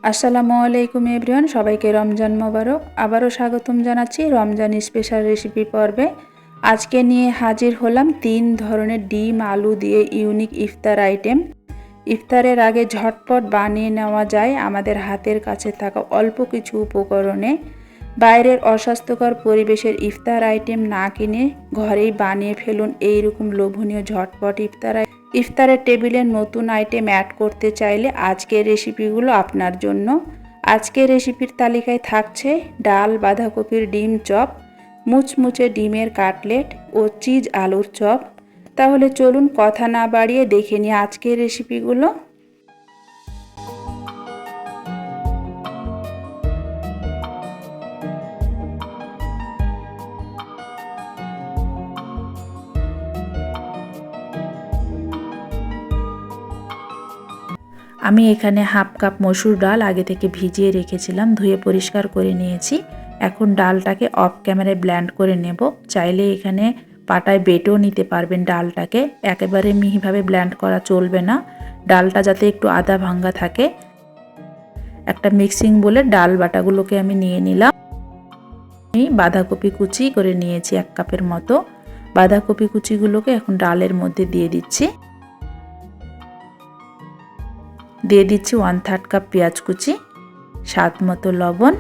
আসসালামু আলাইকুম এভরিওয়ান, সবাইকে রমজান মোবারক। আবারও স্বাগতম জানাচ্ছি রমজান স্পেশাল রেসিপি পর্বে। আজকে নিয়ে হাজির হলাম 3 ধরনের ডিম আলু দিয়ে ইউনিক ইফতার আইটেম। ইফতারের আগে ঝটপট বানিয়ে নেওয়া যায় আমাদের হাতের কাছে থাকা অল্প কিছু উপকরণে। বাইরের অস্বাস্থ্যকর পরিবেশের ইফতার আইটেম না কিনে ঘরেই বানিয়ে ফেলুন এইরকম লোভনীয় ঝটপট ইফতারের টেবিলে নতুন আইটেম অ্যাড করতে চাইলে আজকের রেসিপিগুলো আপনার জন্য। আজকের রেসিপির তালিকায় থাকছে ডাল বাঁধাকপির ডিম চপ, মুচমুচে ডিমের কাটলেট ও চিজ আলুর চপ। তাহলে চলুন কথা না বাড়িয়ে দেখে নিই আজকের রেসিপিগুলো। আমি এখানে হাফ কাপ মসুর ডাল আগে থেকে ভিজিয়ে রেখেছিলাম, ধুয়ে পরিষ্কার করে নিয়েছি। এখন ডালটাকে অফ ক্যামেরায় ব্লেন্ড করে নেব। চাইলে এখানে পাটায় বেটেও নিতে পারবেন ডালটাকে, একেবারে মিহিভাবে ব্লেন্ড করা চলবে না, ডালটা যাতে একটু আধা ভাঙ্গা থাকে। একটা মিক্সিং বলে ডাল বাটাগুলোকে আমি নিয়ে নিলাম। আমি বাঁধাকপি কুচি করে নিয়েছি 1 কাপের মতো। বাঁধাকপি কুচিগুলোকে এখন ডালের মধ্যে দিয়ে দিচ্ছি। দিয়ে দিচ্ছি 1/3 কাপ পেঁয়াজ কুচি, স্বাদ মতো লবণ,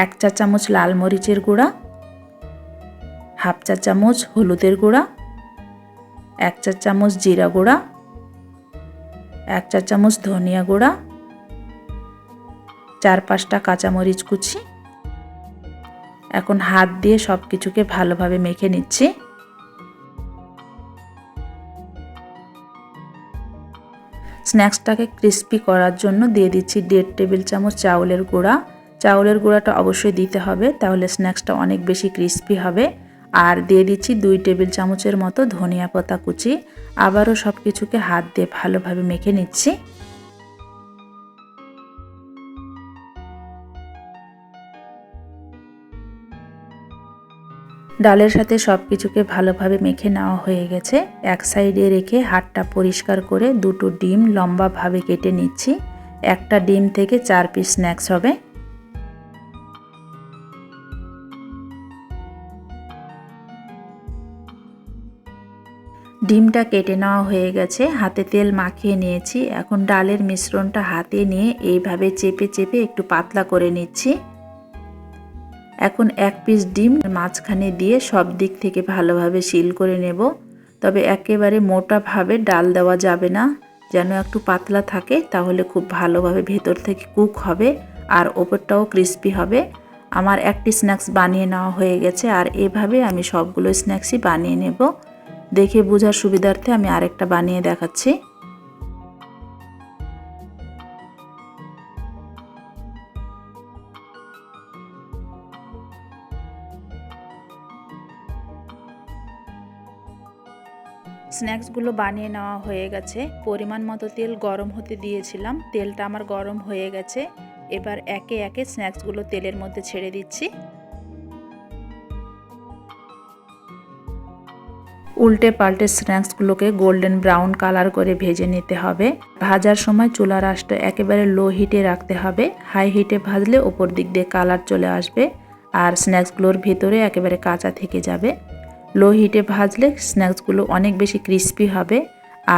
1 চা চামচ লাল মরিচের গুঁড়া, হাফ চা চামচ হলুদের গুঁড়া, 1 চা চামচ জিরা গুঁড়া, 1 চা চামচ ধনিয়া গুঁড়া, 4-5টা কাঁচামরিচ কুচি। এখন হাত দিয়ে সব কিছুকে ভালোভাবে মেখে নিচ্ছি। স্ন্যাক্সটাকে ক্রিস্পি করার জন্য দিয়ে দিচ্ছি 1.5 টেবিল চামচ চাউলের গুঁড়া। চাউলের গুঁড়াটা অবশ্যই দিতে হবে, তাহলে স্ন্যাক্সটা অনেক বেশি ক্রিস্পি হবে। আর দিয়ে দিচ্ছি 2 টেবিল চামচের মতো ধনিয়া পাতা কুচি। আবারও সব কিছুকে হাত দিয়ে ভালোভাবে মেখে নিচ্ছি। ডালের সাথে সব কিছুকে ভালোভাবে মেখে নেওয়া হয়ে গেছে। এক সাইডে রেখে হাতটা পরিষ্কার করে 2টো ডিম লম্বাভাবে কেটে নিচ্ছি। একটা ডিম থেকে 4 পিস স্ন্যাক্স হবে। ডিমটা কেটে নেওয়া হয়ে গেছে, হাতে তেল মাখিয়ে নিয়েছি। এখন ডালের মিশ্রণটা হাতে নিয়ে এইভাবে চেপে চেপে একটু পাতলা করে নিচ্ছি। এখন 1 পিস ডিম মাঝখানে দিয়ে সব দিক থেকে ভালোভাবে সিল করে নেব। তবে একেবারে মোটাভাবে ডাল দেওয়া যাবে না, যেন একটু পাতলা থাকে, তাহলে খুব ভালোভাবে ভেতর থেকে কুক হবে আর ওপরটাও ক্রিস্পি হবে। আমার একটি স্ন্যাক্স বানিয়ে নেওয়া হয়ে গেছে, আর এভাবে আমি সবগুলো স্ন্যাক্সই বানিয়ে নেব। দেখে বোঝার সুবিধার্থে আমি আরেকটা বানিয়ে দেখাচ্ছি। স্ন্যাক্সগুলো বানিয়ে নেওয়া হয়ে গেছে। পরিমাণ মতো তেল গরম হতে দিয়েছিলাম, তেলটা আমার গরম হয়ে গেছে। এবার একে একে স্ন্যাক্সগুলো তেলের মধ্যে ছেড়ে দিচ্ছি। উল্টে পাল্টে স্ন্যাক্সগুলোকে গোল্ডেন ব্রাউন কালার করে ভেজে নিতে হবে। ভাজার সময় চুলার আঁচটা একেবারে লো হিটে রাখতে হবে। হাই হিটে ভাজলে ওপর দিক দিয়ে কালার চলে আসবে আর স্ন্যাক্সগুলোর ভেতরে একেবারে কাঁচা থেকে যাবে। লো হিটে ভাজলে স্ন্যাক্সগুলো অনেক বেশি ক্রিস্পি হবে,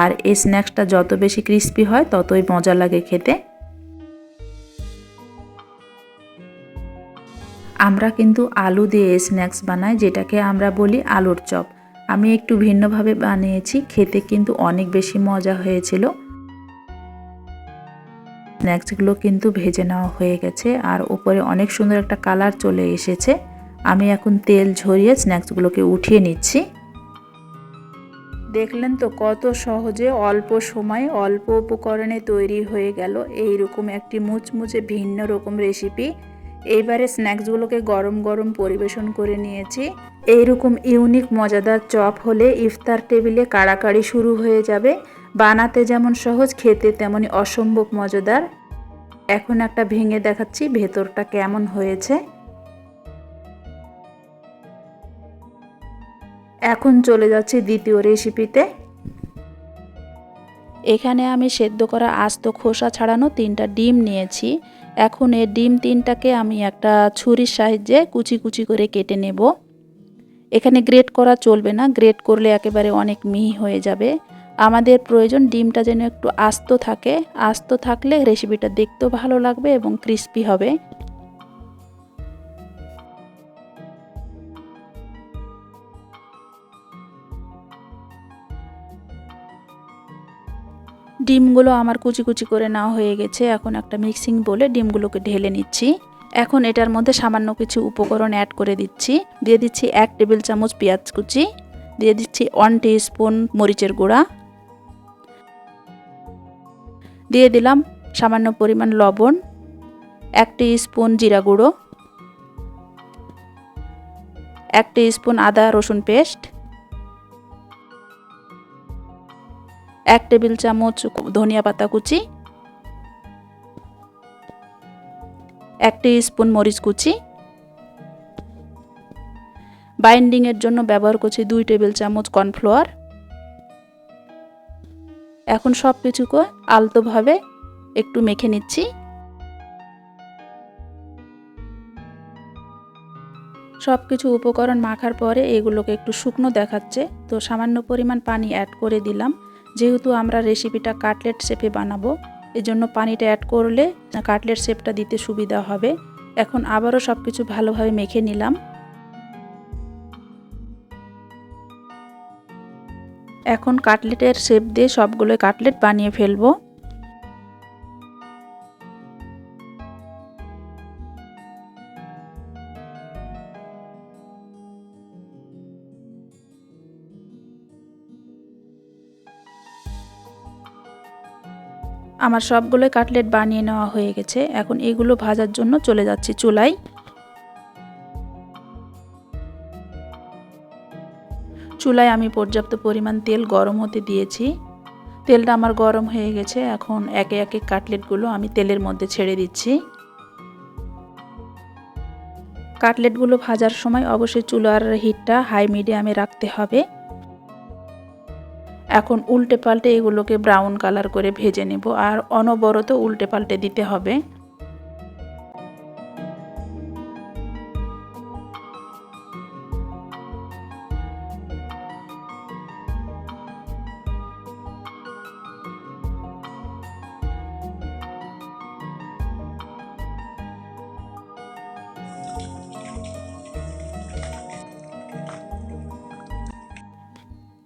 আর এই স্ন্যাক্সটা যত বেশি ক্রিস্পি হয় ততই মজা লাগে খেতে। আমরা কিন্তু আলু দিয়ে স্ন্যাক্স বানাই, যেটাকে আমরা বলি আলুর চপ। আমি একটু ভিন্নভাবে বানিয়েছি, খেতে কিন্তু অনেক বেশি মজা হয়েছিল। স্ন্যাক্সগুলো কিন্তু ভেজে নেওয়া হয়ে গেছে আর উপরে অনেক সুন্দর একটা কালার চলে এসেছে। আমি এখন তেল ঝরিয়ে স্ন্যাক্সগুলোকে উঠিয়ে নিচ্ছি। দেখলেন তো কত সহজে অল্প সময়ে অল্প উপকরণে তৈরি হয়ে গেল এইরকম একটি মুচমুচে ভিন্ন রকম রেসিপি। এইবারে স্ন্যাক্সগুলোকে গরম গরম পরিবেশন করে নিয়েছি। এইরকম ইউনিক মজাদার চপ হলে ইফতার টেবিলে কাড়াকাড়ি শুরু হয়ে যাবে। বানাতে যেমন সহজ, খেতে তেমনই অসম্ভব মজাদার। এখন একটা ভেঙে দেখাচ্ছি ভেতরটা কেমন হয়েছে। এখন চলে যাচ্ছি দ্বিতীয় রেসিপিতে। এখানে আমি সেদ্ধ করা আস্ত খোসা ছাড়ানো 3টা ডিম নিয়েছি। এখন এই ডিম 3টাকে আমি একটা ছুরির সাহায্যে কুচি কুচি করে কেটে নেব। এখানে গ্রেট করা চলবে না, গ্রেট করলে একেবারে অনেক মিহি হয়ে যাবে। আমাদের প্রয়োজন ডিমটা যেন একটু আস্ত থাকে, আস্ত থাকলে রেসিপিটা দেখতেও ভালো লাগবে এবং ক্রিস্পি হবে। ডিমগুলো আমার কুচি কুচি করে নেওয়া হয়ে গেছে। এখন একটা মিক্সিং বলে ডিমগুলোকে ঢেলে নিচ্ছি। এখন এটার মধ্যে সামান্য কিছু উপকরণ অ্যাড করে দিচ্ছি। দিয়ে দিচ্ছি 1 টেবিল চামচ পেঁয়াজ কুচি, দিয়ে দিচ্ছি 1 টিস্পুন মরিচের গুঁড়া, দিয়ে দিলাম সামান্য পরিমাণ লবণ, 1 টিস্পুন জিরা গুঁড়ো, 1 টিস্পুন আদা রসুন পেস্ট, 1 টেবিল চামচ ধনিয়া পাতা কুচি, 1 টিস্পুন মরিচ কুচি। বাইন্ডিংয়ের জন্য ব্যবহার করছি 2 টেবিল চামচ কর্নফ্লাওয়ার। এখন সব কিছুকে আলতোভাবে একটু মেখে নিচ্ছি। সব কিছু উপকরণ মাখার পরে এগুলোকে একটু শুকনো দেখাচ্ছে, তো সামান্য পরিমাণ পানি অ্যাড করে দিলাম। যেহেতু আমরা রেসিপিটা কাটলেট শেপে বানাবো, এজন্য পানিটা অ্যাড করলে কাটলেট শেপটা দিতে সুবিধা হবে। এখন আবারও সব কিছু ভালোভাবে মেখে নিলাম। এখন কাটলেটের শেপ দিয়ে সবগুলো কাটলেট বানিয়ে ফেলবো। আমার সবগুলো কাটলেট বানিয়ে নেওয়া হয়ে গেছে। এখন এগুলো ভাজার জন্য চলে যাচ্ছি চুলায়। চুলায় আমি পর্যাপ্ত পরিমাণ তেল গরম হতে দিয়েছি। তেলটা আমার গরম হয়ে গেছে। এখন একে একে কাটলেটগুলো আমি তেলের মধ্যে ছেড়ে দিচ্ছি। কাটলেটগুলো ভাজার সময় অবশ্যই চুলার হিটটা হাই মিডিয়ামে রাখতে হবে। এখন উল্টে পাল্টে এগুলোকে ব্রাউন কালার করে ভেজে নেব, আর অনবরত উল্টে পাল্টে দিতে হবে।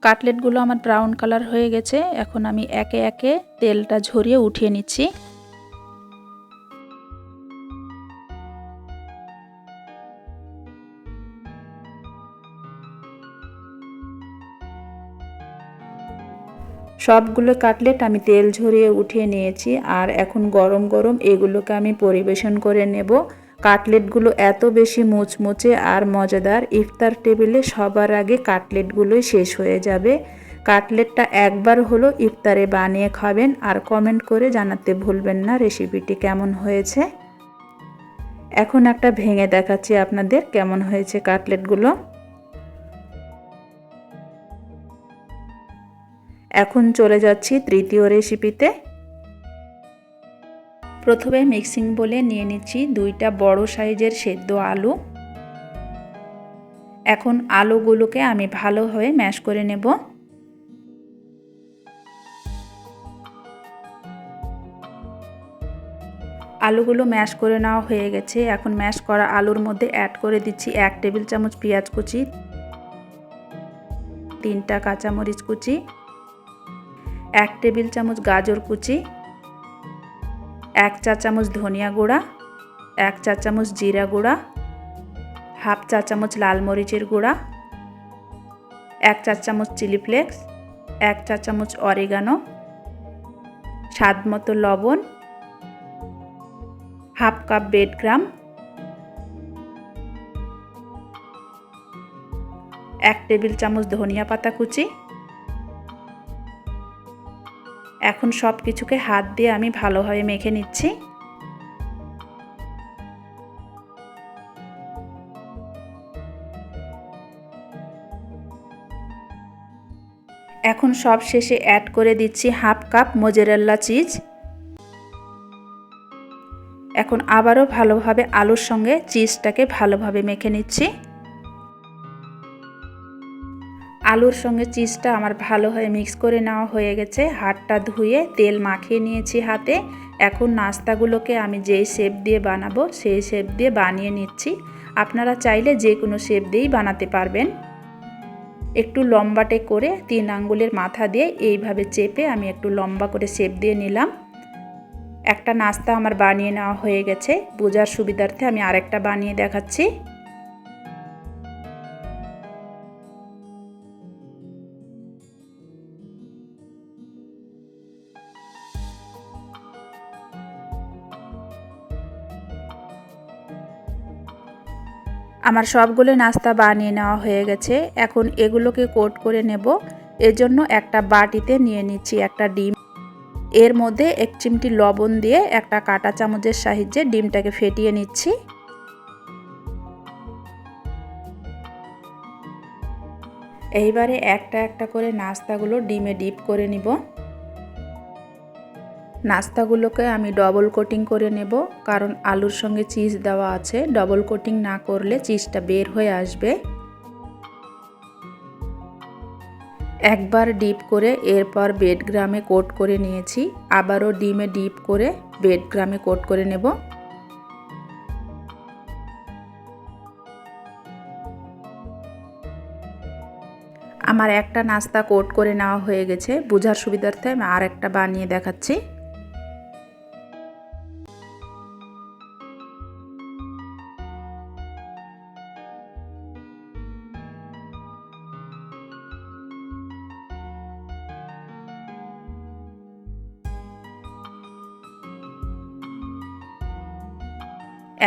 কাটলেটগুলো আমার ব্রাউন কালার হয়ে গেছে। এখন আমি একে একে তেলটা ঝরিয়ে উঠিয়ে নিচ্ছি। সবগুলো কাটলেট আমি তেল ঝরিয়ে উঠিয়ে নিয়েছি, আর এখন গরম গরম এগুলোকে আমি পরিবেশন করে নেব। কাটলেটগুলো এত বেশি মুচমুচে আর মজাদার, ইফতার টেবিলে সবার আগে কাটলেটগুলোই শেষ হয়ে যাবে। কাটলেটটা একবার হলো ইফতারে বানিয়ে খাবেন, আর কমেন্ট করে জানাতে ভুলবেন না রেসিপিটি কেমন হয়েছে। এখন একটা ভেঙে দেখাচ্ছি আপনাদের কেমন হয়েছে কাটলেটগুলো। এখন চলে যাচ্ছি তৃতীয় রেসিপিতে। প্রথমে মিক্সিং বলে নিয়ে নিচ্ছি 2টা বড় সাইজের সেদ্ধ আলু। এখন আলুগুলোকে আমি ভালোভাবে ম্যাশ করে নেব। আলুগুলো ম্যাশ করে নেওয়া হয়ে গেছে। এখন ম্যাশ করা আলুর মধ্যে অ্যাড করে দিচ্ছি 1 টেবিল চামচ পেঁয়াজ কুচি, 3টা কাঁচামরিচ কুচি, 1 টেবিল চামচ গাজর কুচি, 1 চা চামচ ধনিয়া গুঁড়া, 1 চা চামচ জিরা গুঁড়া, হাফ চা চামচ লাল মরিচের গুঁড়া, 1 চা চামচ চিলি ফ্লেক্স, 1 চা চামচ অরিগানো, স্বাদ মতো লবণ, হাফ কাপ ব্রেডক্রাম্ব, 1 টেবিল চামচ ধনিয়া পাতা কুচি। এখন সব কিছুকে হাত দিয়ে আমি ভালোভাবে মেখে নিচ্ছি। এখন সব শেষে অ্যাড করে দিচ্ছি হাফ কাপ মোজারেলা চিজ। এখন আবারও ভালোভাবে আলুর সঙ্গে চিজটাকে ভালোভাবে মেখে নিচ্ছি। আলুর সঙ্গে চিজটা আমার ভালোভাবে মিক্স করে নেওয়া হয়ে গেছে। হাতটা ধুয়ে তেল মাখিয়ে নিয়েছি হাতে। এখন নাস্তাগুলোকে আমি যেই শেপ দিয়ে বানাবো সেই শেপ দিয়ে বানিয়ে নিচ্ছি। আপনারা চাইলে যে কোনো শেপ দিয়েই বানাতে পারবেন। একটু লম্বাটে করে 3 আঙ্গুলের মাথা দিয়ে এইভাবে চেপে আমি একটু লম্বা করে শেপ দিয়ে নিলাম। একটা নাস্তা আমার বানিয়ে নেওয়া হয়ে গেছে। বোঝার সুবিধার্থে আমি আরেকটা বানিয়ে দেখাচ্ছি। আমার সবগুলো নাস্তা বানিয়ে নেওয়া হয়ে গেছে। এখন এগুলোকে কোট করে নেব। এজন্য একটা বাটিতে নিয়ে নিচ্ছি একটা ডিম। এর মধ্যে 1 চিমটি লবণ দিয়ে একটা কাঁটা চামচের সাহায্যে ডিমটাকে ফেটিয়ে নিচ্ছি। এইবারে একটা একটা করে নাস্তাগুলো ডিমে ডিপ করে নিব। নাস্তাগুলোকে আমি ডবল কোটিং করে নেব, কারণ আলুর সঙ্গে চিজ দেওয়া আছে। ডবল কোটিং না করলে চিজটা বের হয়ে আসবে। একবার ডিপ করে এরপর ব্রেড ক্রামে কোট করে নিয়েছি। আবারও ডিমে ডিপ করে ব্রেড ক্রামে কোট করে নেব। আমার একটা নাস্তা কোট করে নেওয়া হয়ে গেছে। বোঝার সুবিধার্থে আমি আরেকটা বানিয়ে দেখাচ্ছি।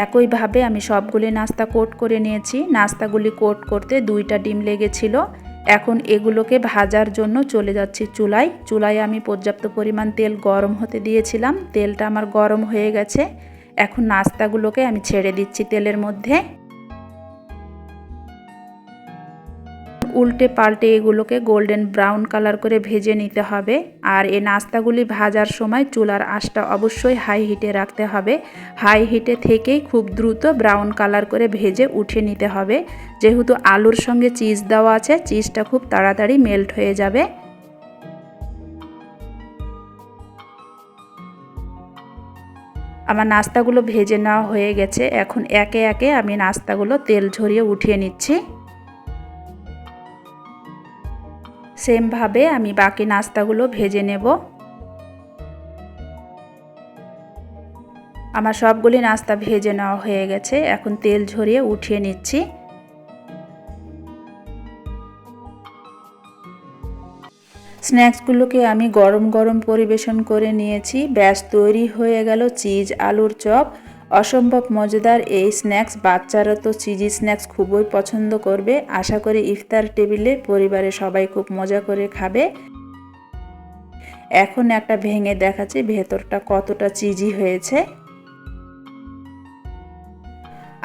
একইভাবে আমি সবগুলি নাস্তা কোট করে নিয়েছি। নাস্তাগুলি কোট করতে 2টা ডিম লেগেছিল। এখন এগুলোকে ভাজার জন্য চলে যাচ্ছি চুলায়। চুলায় আমি পর্যাপ্ত পরিমাণ তেল গরম হতে দিয়েছিলাম। তেলটা আমার গরম হয়ে গেছে। এখন নাস্তাগুলোকে আমি ছেড়ে দিচ্ছি তেলের মধ্যে। উল্টে পাল্টে এগুলোকে গোল্ডেন ব্রাউন কালার করে ভেজে নিতে হবে। আর এই নাস্তাগুলি ভাজার সময় চুলার আঁচটা অবশ্যই হাই হিটে রাখতে হবে। হাই হিটে থেকেই খুব দ্রুত ব্রাউন কালার করে ভেজে উঠিয়ে নিতে হবে। যেহেতু আলুর সঙ্গে চিজ দেওয়া আছে, চিজটা খুব তাড়াতাড়ি মেল্ট হয়ে যাবে। আমার নাস্তাগুলো ভেজে নেওয়া হয়ে গেছে। এখন একে একে আমি নাস্তাগুলো তেল ঝরিয়ে উঠিয়ে নিচ্ছি। সেমভাবে আমি বাকি নাস্তাগুলো ভেজে নেব। আমার সবগুলি নাস্তা ভেজে নেওয়া হয়ে গেছে। এখন তেল ঝরিয়ে উঠিয়ে নিচ্ছি। স্ন্যাক্সগুলোকে আমি গরম গরম পরিবেশন করে নিয়েছি। ব্যাস তৈরি হয়ে গেল চিজ আলুর চপ। অসম্ভব মজাদার এই স্ন্যাক্স। বাচ্চারা তো চিজি স্ন্যাক্স খুবই পছন্দ করবে। আশা করি ইফতার টেবিলে পরিবারে সবাই খুব মজা করে খাবে। এখন একটা ভেঙে দেখাচ্ছি ভেতরটা কতটা চিজি হয়েছে।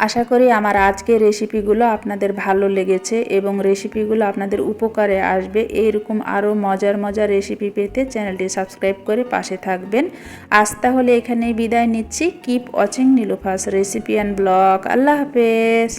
আশা করি আমার আজকের রেসিপিগুলো আপনাদের ভালো লেগেছে এবং রেসিপিগুলো আপনাদের উপকারে আসবে। এইরকম আরও মজার মজার রেসিপি পেতে চ্যানেলটি সাবস্ক্রাইব করে পাশে থাকবেন। আজ তাহলে এখানেই বিদায় নিচ্ছি। Keep watching Nilufa's recipe and blog. আল্লাহ হাফেজ।